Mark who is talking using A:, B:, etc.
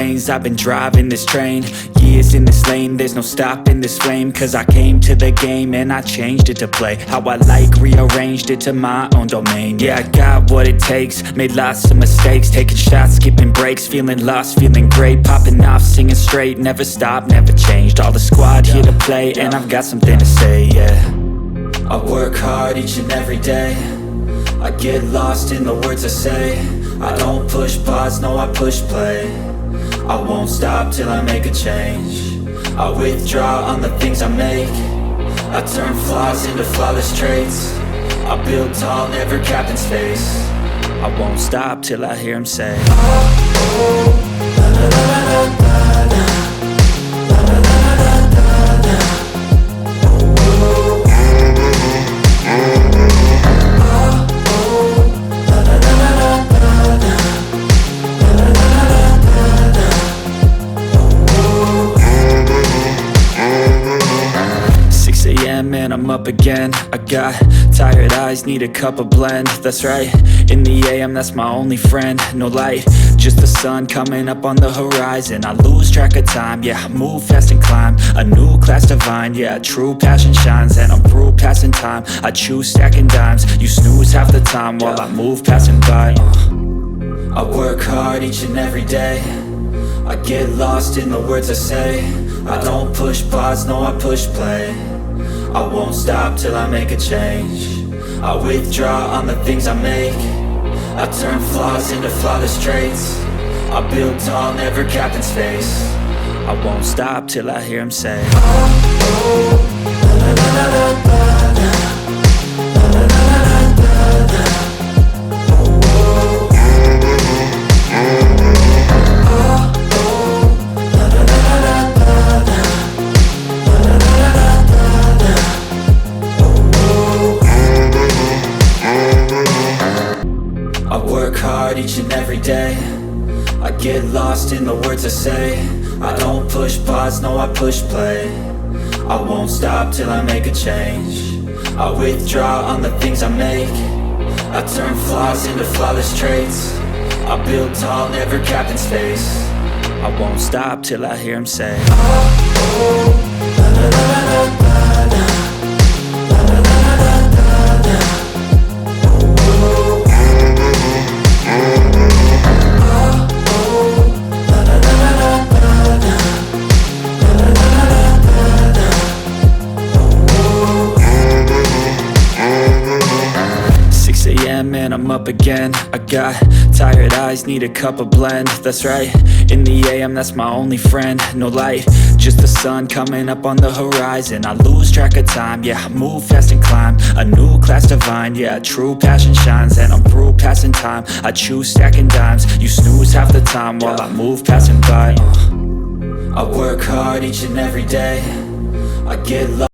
A: lanes, I've been driving this train. Years in this lane, there's no stopping this flame. Cause I came to the game and I changed it to play how I like, rearranged it to my own domain. Yeah, I got what it takes, made lots of mistakes, taking shots, skipping breaks, feeling lost, feeling great, popping off, singing straight, never stopped, never changed. All the squad here to play, and I've got something to say, yeah. I work hard each and every day, I get lost in the words I say. I don't push pause, no, I push play. I won't stop till I make a change. I withdraw on the things I make. I turn flaws into flawless traits. I build tall, never capped in space. I won't stop till I hear him say, oh, oh, la, la, la, la, la, la. Man, I'm up again. I got tired eyes, need a cup of blend. That's right, in the AM, that's my only friend. No light, just the sun coming up on the horizon. I lose track of time, yeah, I move fast and climb a new class divine, yeah, true passion shines. And I'm through passing time, I choose stacking dimes. You snooze half the time while I move passing by. I work hard each and every day, I get lost in the words I say. I don't push pause, no, I push play. I won't stop till I make a change. I withdraw on the things I make. I turn flaws into flawless traits. I build tall, never capped in space. I won't stop till I hear him say, oh, oh, la, la, la, la, la, la, la, la, la, la, la, la. Each and every day, I get lost in the words I say. I don't push pause, no, I push play. I won't stop till I make a change. I withdraw on the things I make. I turn flaws into flawless traits. I build tall, never capped in space. I won't stop till I hear him say, oh, oh, la, la, la, la, la, la. Man, I'm up again. I got tired eyes, need a cup of blend. That's right, in the AM, that's my only friend. No light, just the sun coming up on the horizon. I lose track of time, yeah, I move fast and climb a new class divine, yeah, true passion shines. And I'm through passing time, I choose stacking dimes. You snooze half the time while I move passing by. I work hard each and every day, I get lost.